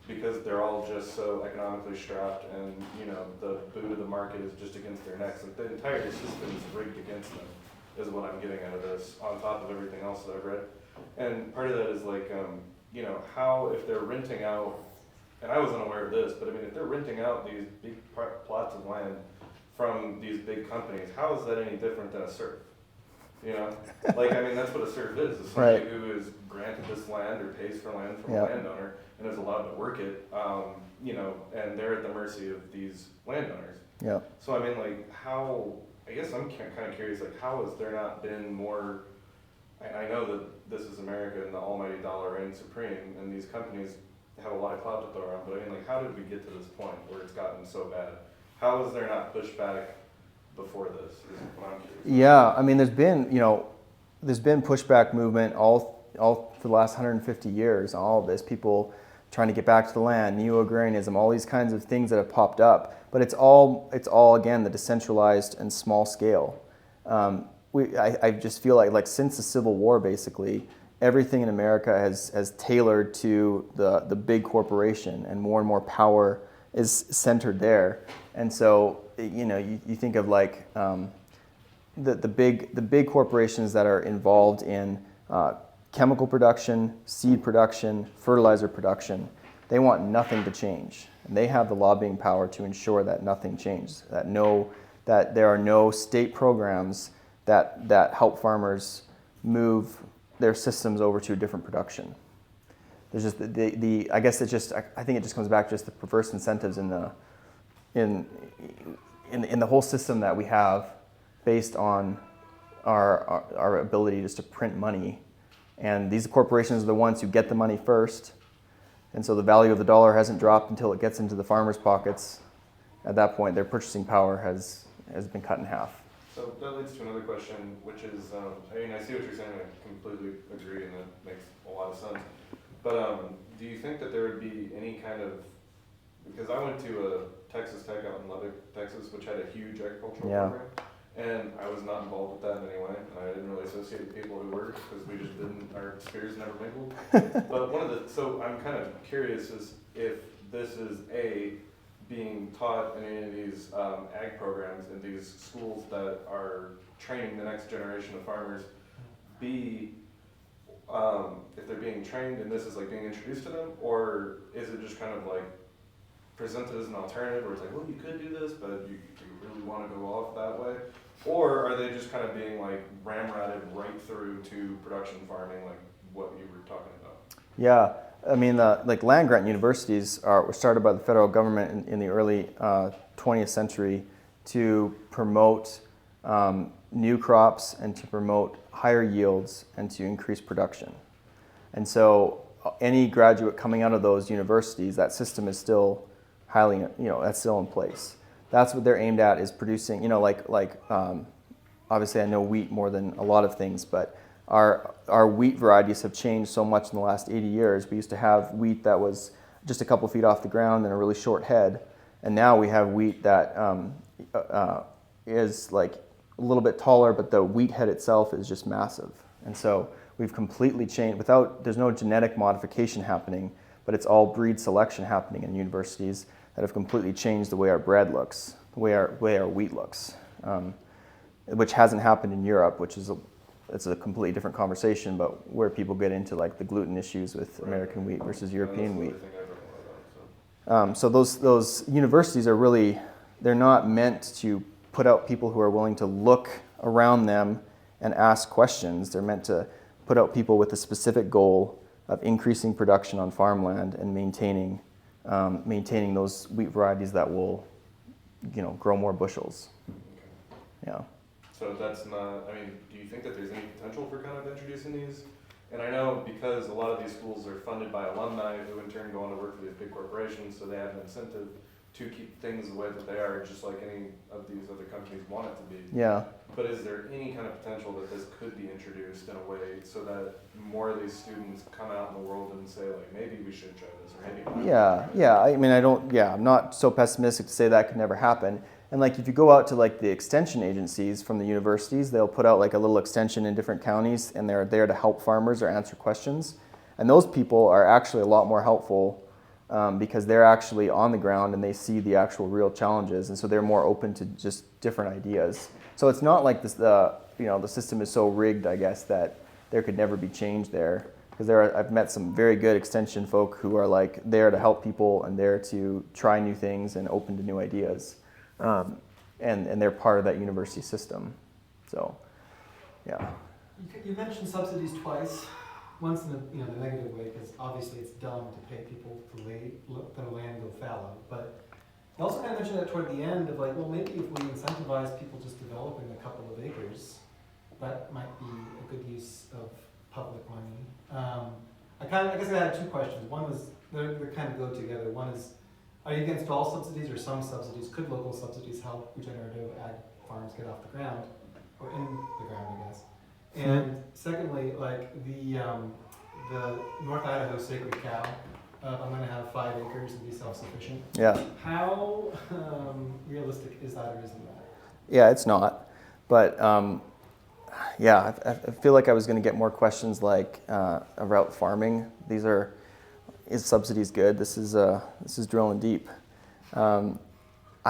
because they're all just so economically strapped and the boot of the market is just against their necks. Like the entire system is rigged against them is what I'm getting out of this on top of everything else that I've read. And part of that is like, how if they're renting out, and I was unaware of this, but if they're renting out these big plots of land from these big companies, how is that any different than a serf? That's what a serf is somebody Right. who is granted this land or pays for land from a landowner and is allowed to work it, and they're at the mercy of these landowners. Yeah. So how, I guess I'm kind of curious, how has there not been more, I know that this is America and the almighty dollar reigns supreme and these companies have a lot of clout to throw around, but how did we get to this point where it's gotten so bad? How is there not pushback before this is what I'm curious. Yeah, there's been pushback movement all for the last 150 years on all of this. People trying to get back to the land, neo-agrarianism, all these kinds of things that have popped up. But it's all again the decentralized and small scale. I just feel like since the Civil War, basically, everything in America has tailored to the big corporation, and more power is centered there. And so you think of the big corporations that are involved in chemical production, seed production, fertilizer production. They want nothing to change. And they have the lobbying power to ensure that nothing changes, that there are no state programs that help farmers move their systems over to a different production. There's just I guess it just, I think it just comes back to just the perverse incentives in the whole system that we have based on our ability just to print money. And these corporations are the ones who get the money first. And so the value of the dollar hasn't dropped until it gets into the farmers' pockets. At that point, their purchasing power has been cut in half. So that leads to another question, which is, I mean, I see what you're saying, I completely agree, and that makes a lot of sense. But do you think that there would be any kind of, because I went to a Texas Tech out in Lubbock, Texas, which had a huge agricultural program, and I was not involved with that in any way, and I didn't really associate with people who were, because we just didn't, our spheres never mingled. But so I'm kind of curious is if this is being taught in any of these ag programs in these schools that are training the next generation of farmers, B, if they're being trained and this is like being introduced to them, or is it just kind of like presented as an alternative where it's like, well, you could do this, but you really want to go off that way? Or are they just kind of being like ramrodded right through to production farming, like what you were talking about? Yeah, I mean, like land grant universities were started by the federal government in the early 20th century to promote new crops and to promote higher yields and to increase production. And so any graduate coming out of those universities, that system is still highly, that's still in place. That's what they're aimed at, is producing, obviously I know wheat more than a lot of things, but our wheat varieties have changed so much in the last 80 years. We used to have wheat that was just a couple feet off the ground and a really short head, and now we have wheat that is like a little bit taller, but the wheat head itself is just massive. And so we've completely changed, there's no genetic modification happening, but it's all breed selection happening in universities that have completely changed the way our bread looks, the way our wheat looks, which hasn't happened in Europe, which is it's a completely different conversation, but where people get into like the gluten issues with American wheat versus European wheat. So those universities are really, they're not meant to put out people who are willing to look around them and ask questions. They're meant to put out people with a specific goal of increasing production on farmland and maintaining those wheat varieties that will, grow more bushels. Yeah. So that's not, do you think that there's any potential for kind of introducing these? And I know because a lot of these schools are funded by alumni who in turn go on to work for these big corporations, so they have an incentive to keep things the way that they are, just like any of these other companies want it to be. Yeah. But is there any kind of potential that this could be introduced in a way so that more of these students come out in the world and say, like, maybe we should try this, or maybe not? Yeah. I'm not so pessimistic to say that could never happen. And like if you go out to like the extension agencies from the universities, they'll put out like a little extension in different counties, and they're there to help farmers or answer questions. And those people are actually a lot more helpful because they're actually on the ground and they see the actual real challenges, and so they're more open to just different ideas. So it's not like this, the system is so rigged, I guess, that there could never be change there. Because I've met some very good extension folk who are like there to help people and there to try new things and open to new ideas. And they're part of that university system. So, yeah. You mentioned subsidies twice. Once in the negative way, because obviously it's dumb to pay people to let their land go fallow. But you also kind of mentioned that toward the end of like, well, maybe if we incentivize people just developing a couple of acres, that might be a good use of public money. I guess I had two questions. One was, they kind of go together. One is, are you against all subsidies or some subsidies? Could local subsidies help regenerative ag farms get off the ground, or in the ground, I guess? And secondly, like the North Idaho sacred cow, I'm going to have 5 acres and be self-sufficient. Yeah. How realistic is that, or isn't that? Yeah, it's not. But I feel like I was going to get more questions like about farming. Is subsidies good? This is drilling deep. I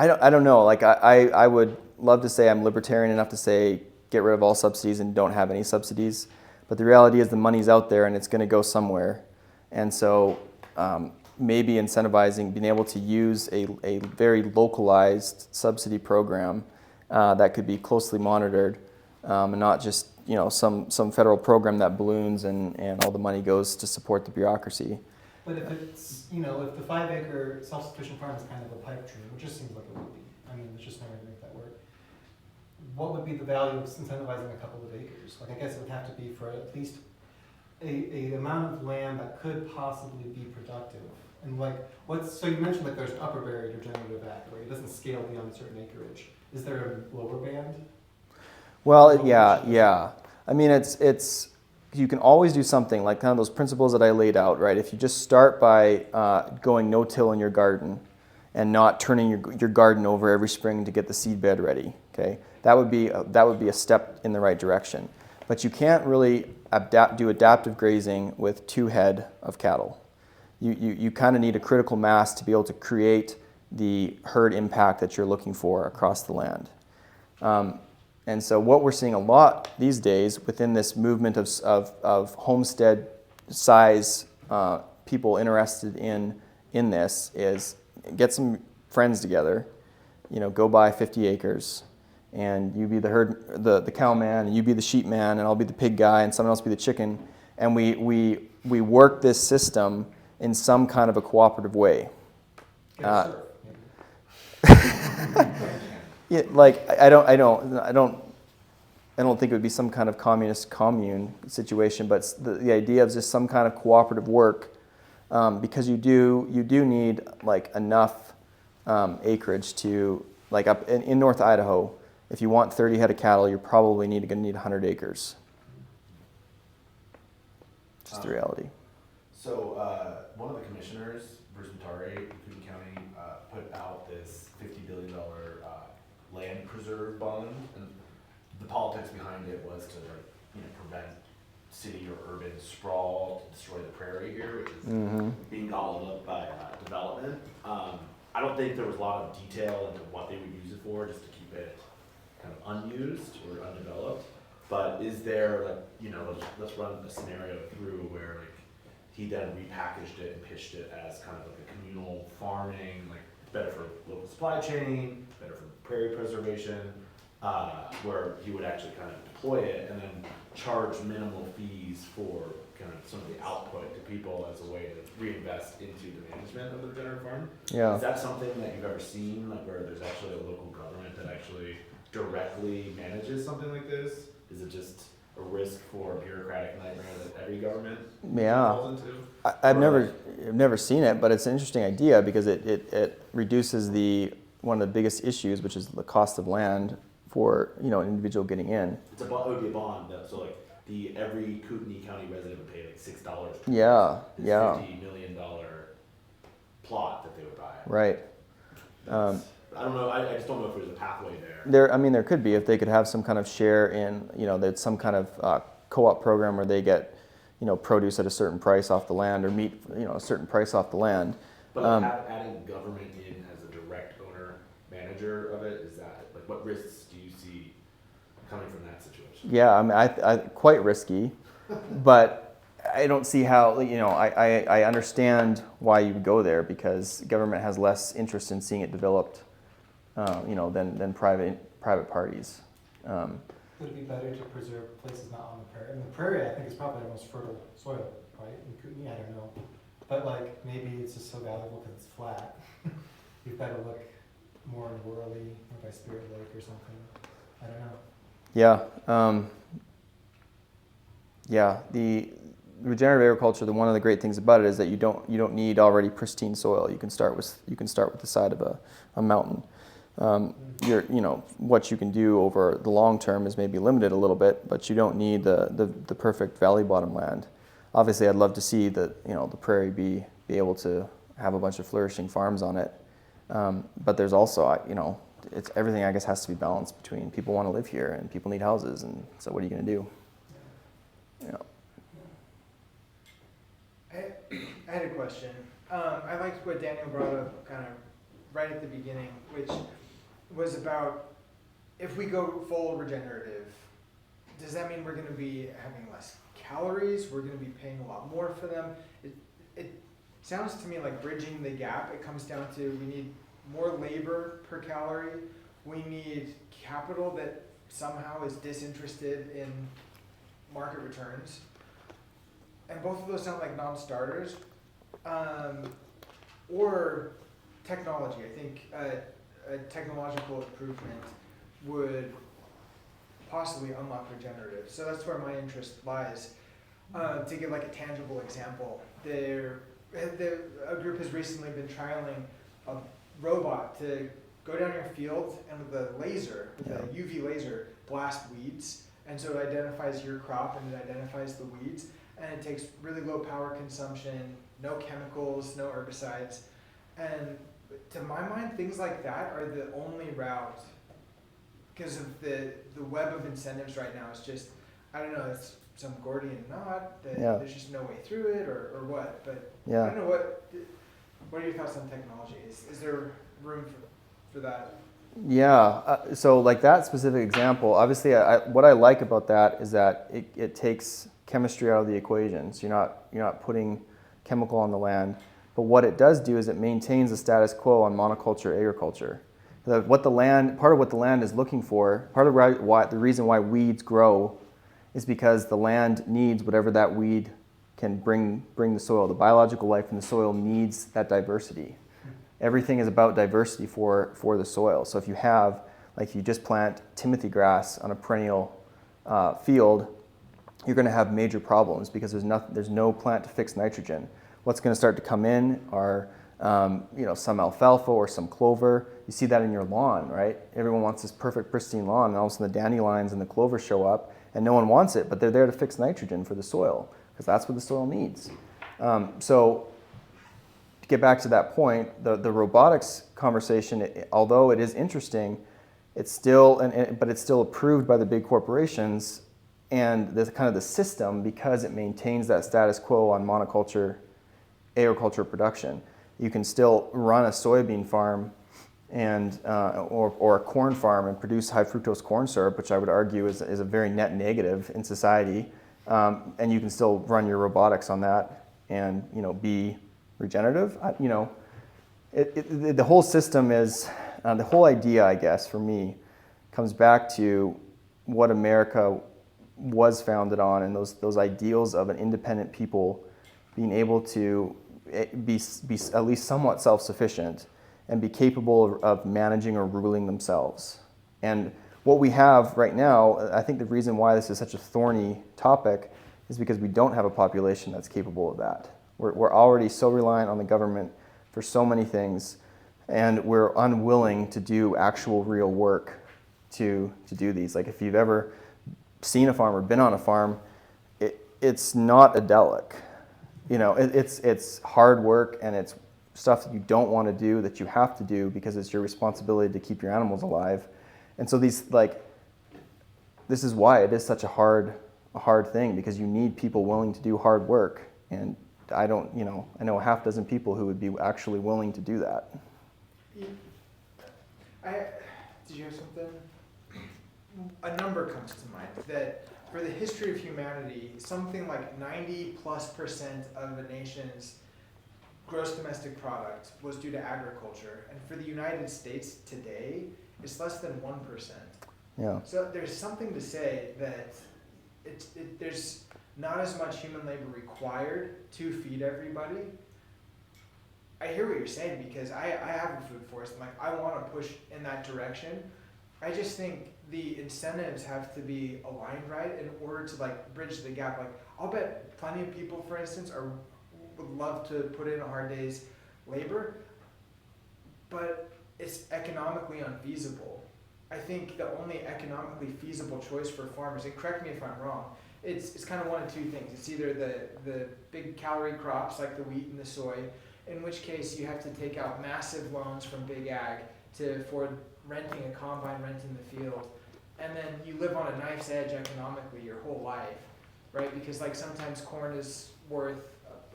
don't know. Like I would love to say I'm libertarian enough to say get rid of all subsidies and don't have any subsidies. But the reality is the money's out there and it's going to go somewhere. And so maybe incentivizing, being able to use a very localized subsidy program that could be closely monitored and not just some federal program that balloons and all the money goes to support the bureaucracy. But if it's, if the 5 acre self-sufficient farm is kind of a pipe dream, which just seems like it would be, I mean, there's just no way to make that work. What would be the value of incentivizing a couple of acres? Like, I guess it would have to be for at least a amount of land that could possibly be productive. And like, so you mentioned like there's an upper barrier to regenerative ag, right? It doesn't scale beyond a certain acreage. Is there a lower band? Well, yeah. I mean, it's you can always do something like kind of those principles that I laid out, right? If you just start by going no-till in your garden and not turning your garden over every spring to get the seed bed ready, okay? That would be a step in the right direction. But you can't really do adaptive grazing with 2 head of cattle. You kind of need a critical mass to be able to create the herd impact that you're looking for across the land. And so what we're seeing a lot these days within this movement of homestead size people interested in this is get some friends together, go buy 50 acres and you be the cow man and you be the sheep man and I'll be the pig guy and someone else be the chicken. And we work this system in some kind of a cooperative way. Yeah, like I don't think it would be some kind of communist commune situation, but the idea of just some kind of cooperative work, because you do need like enough acreage to, like up in North Idaho, if you want 30 head of cattle, you're probably going to need 100 acres. Just the reality. So one of the commissioners, Bruce Matare, in Kootenai County, put out this $50 billion land preserve bond, and the politics behind it was to prevent city or urban sprawl to destroy the prairie here, which is being gobbled up by development. I don't think there was a lot of detail into what they would use it for, just to keep it kind of unused or undeveloped. But is there let's run a scenario through where he then repackaged it and pitched it as kind of like a communal farming, like better for local supply chain, better for prairie preservation, where he would actually kind of deploy it and then charge minimal fees for kind of some of the output to people as a way to reinvest into the management of the regenerative farm. Yeah. Is that something that you've ever seen, like where there's actually a local government that actually directly manages something like this? Is it just a risk for a bureaucratic nightmare that every government falls into? I've never seen it, but it's an interesting idea because it reduces one of the biggest issues, which is the cost of land for an individual getting in. It would be a bond, so like every Kootenai County resident would pay like $6 towards this $50 million plot that they would buy. Right. I don't know. I just don't know if there's a pathway there. There could be if they could have some kind of share in there's some kind of co-op program where they get produce at a certain price off the land or meat a certain price off the land. But adding government in as a direct owner manager of it, is that like what risks do you see coming from that situation? Yeah, I mean, I quite risky, but I don't see how, I understand why you would go there because government has less interest in seeing it developed, than private parties. Would it be better to preserve places not on the prairie? And the prairie, I think, is probably the most fertile soil, right? In Kootenai, I don't know. But like, maybe it's just so valuable because it's flat. You've got to look more rurally, or by Spirit Lake or something. I don't know. Yeah. The regenerative agriculture, one of the great things about it is that you don't need already pristine soil. You can start with the side of a mountain. What you can do over the long term is maybe limited a little bit, but you don't need the perfect valley bottom land. Obviously, I'd love to see the prairie be able to have a bunch of flourishing farms on it. But there's also it's everything I guess has to be balanced between people want to live here and people need houses, and so what are you going to do? I had a question. I liked what Daniel brought up kind of right at the beginning, which was about if we go full regenerative, does that mean we're going to be having less calories, we're gonna be paying a lot more for them. It sounds to me like bridging the gap. It comes down to we need more labor per calorie, we need capital that somehow is disinterested in market returns. And both of those sound like non-starters. Or technology. I think a technological improvement would possibly unlock regenerative. So that's where my interest lies. To give like a tangible example, a group has recently been trialing a robot to go down your field and with a laser, with a UV laser, blast weeds. And so it identifies your crop and it identifies the weeds. And it takes really low power consumption, no chemicals, no herbicides. And to my mind, things like that are the only route, because of the web of incentives right now is just, I don't know, it's some Gordian knot, that there's just no way through it or what, but I don't know, what are your thoughts on technology? Is there room for that? Yeah, so like that specific example, obviously what I like about that is that it takes chemistry out of the equation. So you're not putting chemical on the land, but what it does do is it maintains the status quo on monoculture agriculture. Part of what the land is looking for, part of the reason why weeds grow is because the land needs whatever that weed can bring the soil. The biological life in the soil needs that diversity. Everything is about diversity for the soil. So if you just plant Timothy grass on a perennial field, you're going to have major problems because there's no plant to fix nitrogen. What's going to start to come in are some alfalfa or some clover. You see that in your lawn, right? Everyone wants this perfect pristine lawn, and all of a sudden the dandelions and the clover show up, and no one wants it, but they're there to fix nitrogen for the soil because that's what the soil needs. So to get back to that point, the robotics conversation, although it is interesting, it's still but it's still approved by the big corporations and the system, because it maintains that status quo on monoculture agriculture production. You can still run a soybean farm and or a corn farm and produce high fructose corn syrup, which I would argue is a very net negative in society, and you can still run your robotics on that and be regenerative. The whole system is the whole idea, I guess, for me, comes back to what America was founded on, and those ideals of an independent people being able to be at least somewhat self-sufficient and be capable of managing or ruling themselves. And what we have right now, I think the reason why this is such a thorny topic is because we don't have a population that's capable of that. We're already so reliant on the government for so many things, and we're unwilling to do actual real work to do these. Like if you've ever seen a farm or been on a farm, it's not idyllic. It's hard work, and it's stuff that you don't want to do that you have to do because it's your responsibility to keep your animals alive. And so this is why it is such a hard thing, because you need people willing to do hard work. And I know a half dozen people who would be actually willing to do that. Did you have something? A number comes to mind that for the history of humanity, something like 90+% of the nation's gross domestic product was due to agriculture. And for the United States today, it's less than 1%. Yeah. So there's something to say that there's not as much human labor required to feed everybody. I hear what you're saying, because I have a food forest, and I want to push in that direction. I just think the incentives have to be aligned right in order to bridge the gap. I'll bet plenty of people, for instance, would love to put in a hard day's labor, but it's economically unfeasible. I think the only economically feasible choice for farmers, and correct me if I'm wrong, it's kind of one of two things. It's either the big calorie crops like the wheat and the soy, in which case you have to take out massive loans from big ag to afford renting a combine, renting the field, and then you live on a knife's edge economically your whole life, right? Because sometimes corn is worth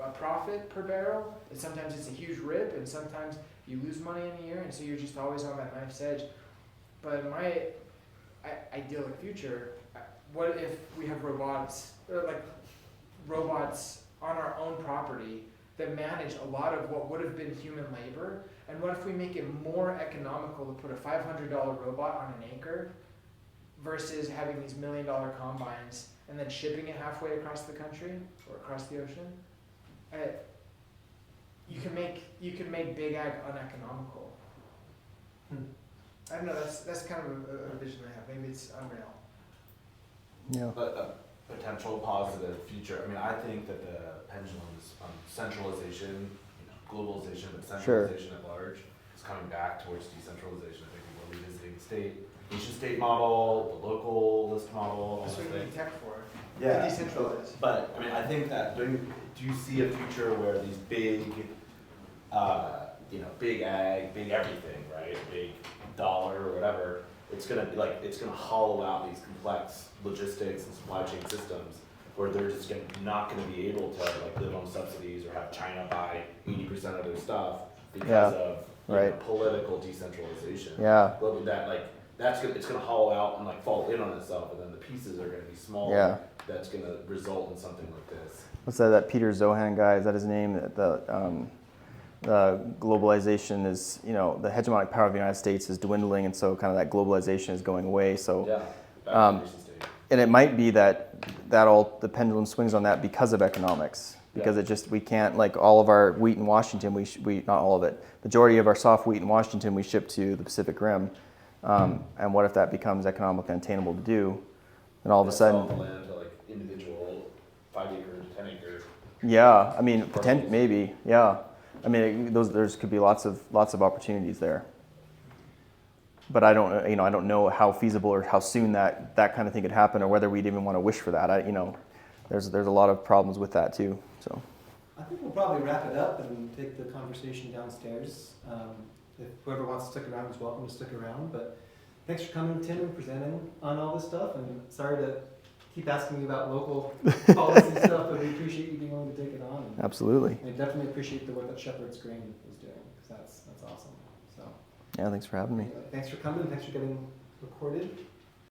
a profit per barrel, and sometimes it's a huge rip, and sometimes you lose money in a year, and so you're just always on that knife's edge. But my idyllic future, what if we have robots, robots on our own property that manage a lot of what would have been human labor? And what if we make it more economical to put a $500 robot on an acre versus having these $1 million combines and then shipping it halfway across the country or across the ocean? You can make big ag uneconomical. I don't know. That's kind of a vision I have. Maybe it's unreal. Yeah. But a potential positive future. I mean, I think that the pendulum's centralization, globalization, but centralization at large is coming back towards decentralization. I think people are revisiting nation-state model, the local list model. All That's that what you thing. need tech for. Yeah. Decentralized. But I mean, I think that do you see a future where these big, big ag, big everything, right? Big dollar or whatever, it's gonna hollow out these complex logistics and supply chain systems where they're just not gonna be able to live on subsidies or have China buy 80% of their stuff because of political decentralization. Yeah. But it's gonna hollow out and fall in on itself, and then the pieces are gonna be small. Yeah. That's gonna result in something like this. What's that Peter Zohan guy, is that his name? The globalization is, the hegemonic power of the United States is dwindling, and so kind of that globalization is going away. So, Yeah. Back to nation state. and it might be that the pendulum swings on that because of economics. Because we can't, all of our wheat in Washington, we not all of it, majority of our soft wheat in Washington we ship to the Pacific Rim. And what if that becomes economically unattainable to do? And all of a sudden, Sell the land to individual 5 acre, 10 acre. yeah, I mean, maybe, yeah. I mean, there's could be lots of opportunities there. But I don't know how feasible or how soon that kind of thing could happen, or whether we'd even want to wish for that. There's a lot of problems with that too. So I think we'll probably wrap it up and take the conversation downstairs. If whoever wants to stick around is welcome to stick around. But thanks for coming, Tim, and presenting on all this stuff. And sorry to keep asking you about local policy stuff, but we appreciate you being willing to take it on. And absolutely, I definitely appreciate the work that Shepard's Grain is doing, because that's awesome. So yeah. Thanks for having me. anyway, thanks for coming. Thanks for getting recorded.